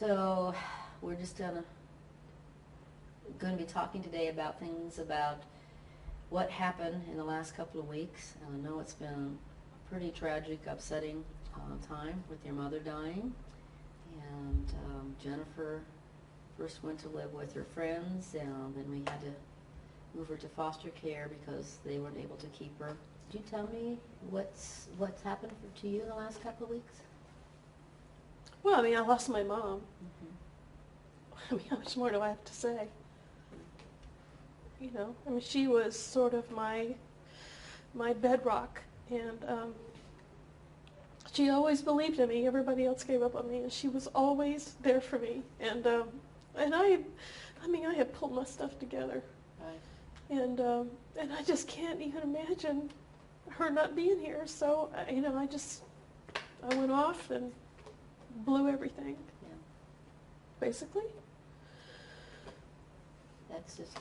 So we're just going to be talking today about things about what happened in the last couple of weeks. And I know it's been a pretty tragic, upsetting time with your mother dying. And Jennifer first went to live with her friends, and then we had to move her to foster care because they weren't able to keep her. Could you tell me what's happened to you in the last couple of weeks? Well, I mean, I lost my mom. Mm-hmm. I mean, how much more do I have to say? You know, I mean, she was sort of my bedrock, and she always believed in me. Everybody else gave up on me, and she was always there for me. And I mean, I had pulled my stuff together, Right. and I just can't even imagine her not being here. So, you know, I went off and blew everything, Yeah. basically. That's just,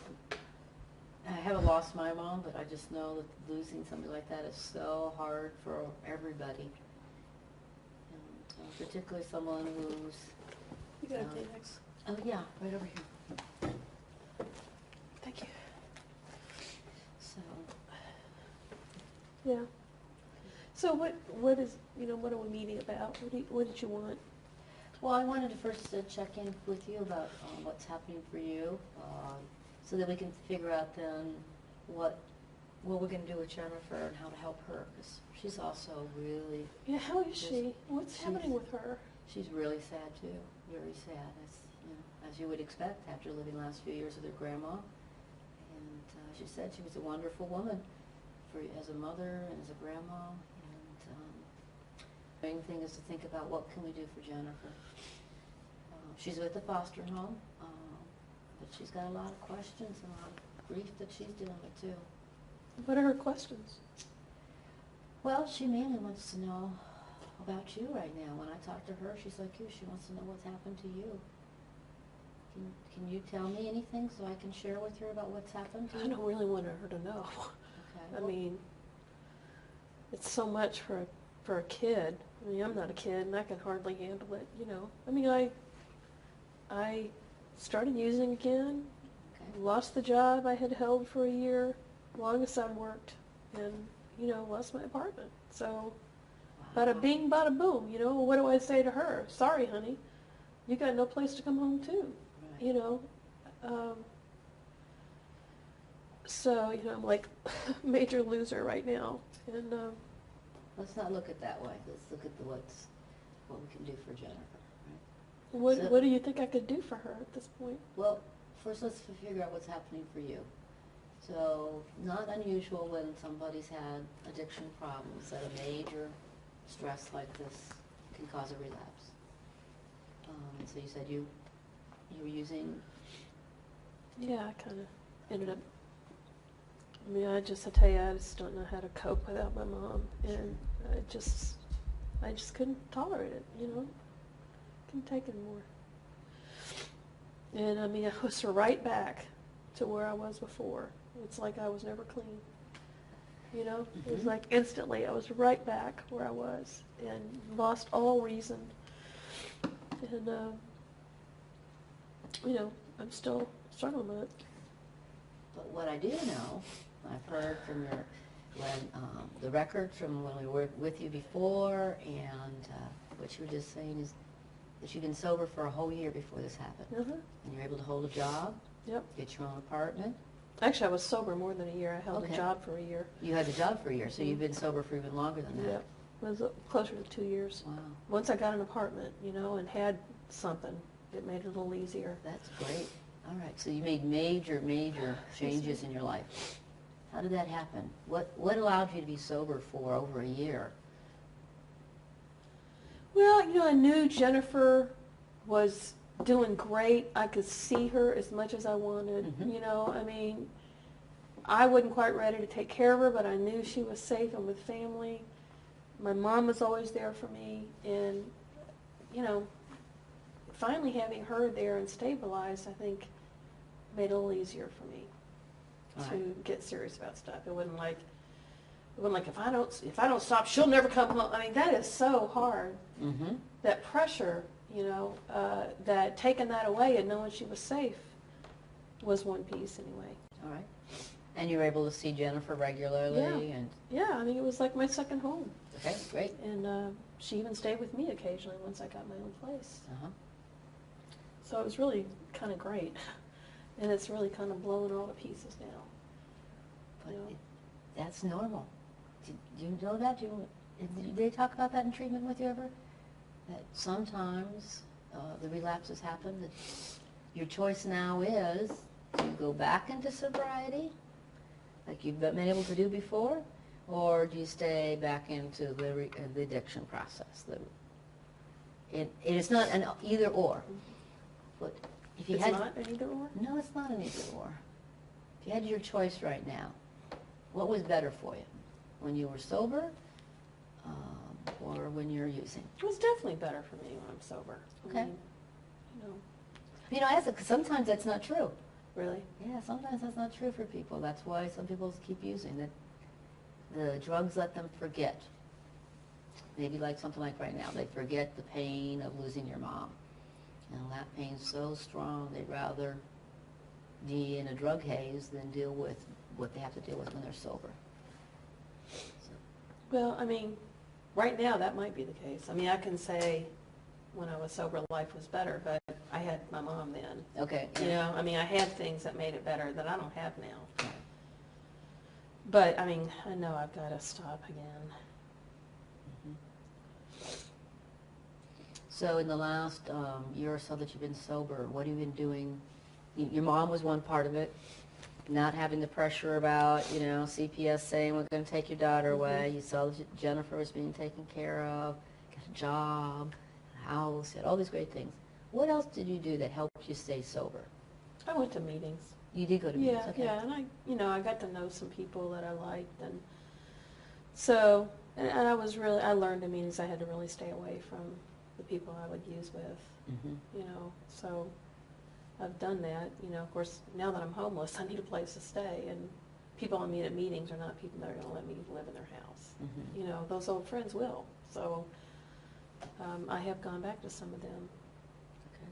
I haven't lost my mom, but I just know that losing somebody like that is so hard for everybody. And particularly someone who's, You got a Kleenex. oh yeah, right over here. Thank you. So, Yeah. So what is, you know, what are we meeting about? What did you want? well, I wanted to first check in with you about what's happening for you, so that we can figure out then what we're going to do with Jennifer and how to help her, because she's also really, Yeah, how is she? What's she's- happening with her? she's really sad too, very sad, as you would expect after living the last few years with her grandma. And she said she was a wonderful woman as a mother and as a grandma. And the main thing is to think about what can we do for Jennifer. She's with the foster home, but she's got a lot of questions and a lot of grief that she's dealing with too. What are her questions? Well, she mainly wants to know about you right now. When I talk to her, she's like you. She wants to know what's happened to you. Can you tell me anything so I can share with her about what's happened to you? I don't really want her to know. Okay. I mean, it's so much for a kid. I mean, I'm not a kid, and I can hardly handle it, you know. I mean, I started using again, Okay. lost the job I had held for a year, longest I've worked, and, you know, lost my apartment. So, bada bing, bada boom, you know. What do I say to her? Sorry, honey, you got no place to come home to, Right. you know. So, you know, I'm like major loser right now, and Let's not look at it that way. Let's look at what we can do for Jennifer. Right? what do you think I could do for her at this point? Well, first let's figure out what's happening for you. So, not unusual when somebody's had addiction problems that a major stress like this can cause a relapse. So you said you were using. Yeah, I kind of ended up. I mean, I tell you, I just don't know how to cope without my mom, and I just couldn't tolerate it, you know. Couldn't take it anymore. And I mean, I was right back to where I was before. It's like I was never clean. You know, it was like instantly I was right back where I was and lost all reason. And you know, I'm still struggling with it. But what I do know, I've heard from the record from when we were with you before, and what you were just saying is that you've been sober for a whole year before this happened. Uh-huh. And you're able to hold a job, Yep. get your own apartment. Actually, I was sober more than a year. I held Okay. a job for a year. You had the job for a year, so you've been sober for even longer than that. Yep. It was closer to 2 years. Wow, Once I got an apartment, you know, and had something, it made it a little easier. that's great. All right, so you made major changes in your life. How did that happen? What allowed you to be sober for over a year? Well, you know, I knew Jennifer was doing great. I could see her as much as I wanted. Mhm. You know, I mean, I wasn't quite ready to take care of her, but I knew she was safe and with family. My mom was always there for me, and, you know, finally having her there and stabilized, I think, made it a little easier for me All to right. get serious about stuff. It wasn't like if I don't stop, she'll never come home. I mean, that is so hard. Mm-hmm. That pressure, you know, that taking that away and knowing she was safe was one piece anyway. All right. And you're able to see Jennifer regularly, and Yeah, I mean, it was like my second home. okay, great. And she even stayed with me occasionally once I got my own place. Uh-huh. So it was really kind of great. And it's really kind of blowing all to pieces now. But You know? that's normal. Do you know that? Did they talk about that in treatment with you ever? That sometimes the relapses happen. That your choice now is to go back into sobriety, like you've been able to do before, or do you stay back into the addiction process? It is not an either or. But if you It's had not an either or? no, it's not an either or. If you had your choice right now, what was better for you? When you were sober, or when you're using? It was definitely better for me when I'm sober. Okay. I mean, you know, You know, sometimes that's not true. really. Yeah, sometimes that's not true for people. That's why some people keep using it. The drugs let them forget. Maybe like something like right now, they forget the pain of losing your mom. And that pain's so strong, they'd rather be in a drug haze than deal with what they have to deal with when they're sober. So, Well, I mean, right now that might be the case. I mean, I can say when I was sober, life was better, but I had my mom then. okay. You yeah. know, I mean, I had things that made it better that I don't have now. Right. But, I mean, I know I've got to stop again. So in the last year or so that you've been sober, what have you been doing? Your mom was one part of it, not having the pressure about, CPS saying we're going to take your daughter away. You saw that Jennifer was being taken care of, got a job, a house, had all these great things. What else did you do that helped you stay sober? I went to meetings. You did go to meetings, Yeah, okay. yeah, and I got to know some people that I liked, and so, and I learned in meetings I had to really stay away from the people I would use with, Mm-hmm. so I've done that, of course, now that I'm homeless, I need a place to stay, and people I meet at meetings are not people that are gonna let me live in their house. Mm-hmm. Those old friends will, so, I have gone back to some of them. Okay.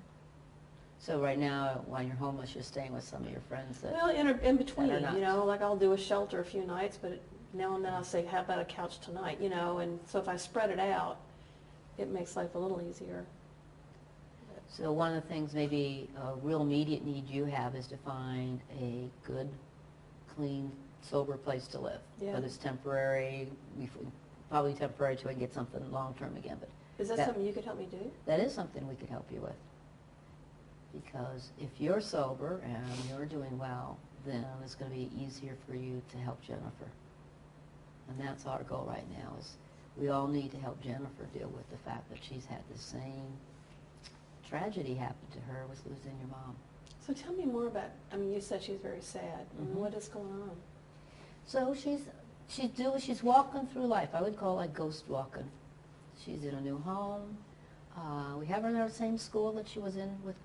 So right now, while you're homeless, you're staying with some of your friends that... Well, in between, Better not. like I'll do a shelter a few nights, but now and then I'll say, how about a couch tonight, and so if I spread it out, it makes life a little easier. So one of the things, maybe a real immediate need you have is to find a good, clean, sober place to live. Yeah. Whether it's temporary, probably temporary till I get something long-term again, but Is that That- something you could help me do? that is something we could help you with. Because if you're sober and you're doing well, then it's going to be easier for you to help Jennifer. And that's our goal right now, is we all need to help Jennifer deal with the fact that she's had the same tragedy happen to her with losing your mom. So tell me more about, you said she's very sad. Mhm. What is going on? So she's walking through life. I would call it like ghost walking. She's in a new home. We have her in the same school that she was in with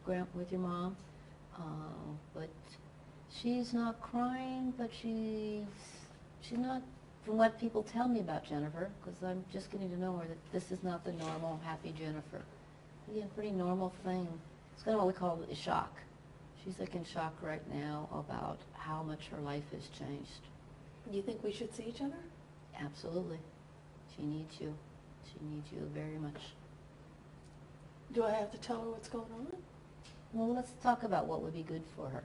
your mom, but she's not crying. But she's not. From what people tell me about Jennifer, because I'm just getting to know her, that this is not the normal happy Jennifer. Again, pretty normal thing. It's kind of what we call a shock. She's like in shock right now about how much her life has changed. Do you think we should see each other? Absolutely. She needs you. She needs you very much. Do I have to tell her what's going on? Well, let's talk about what would be good for her.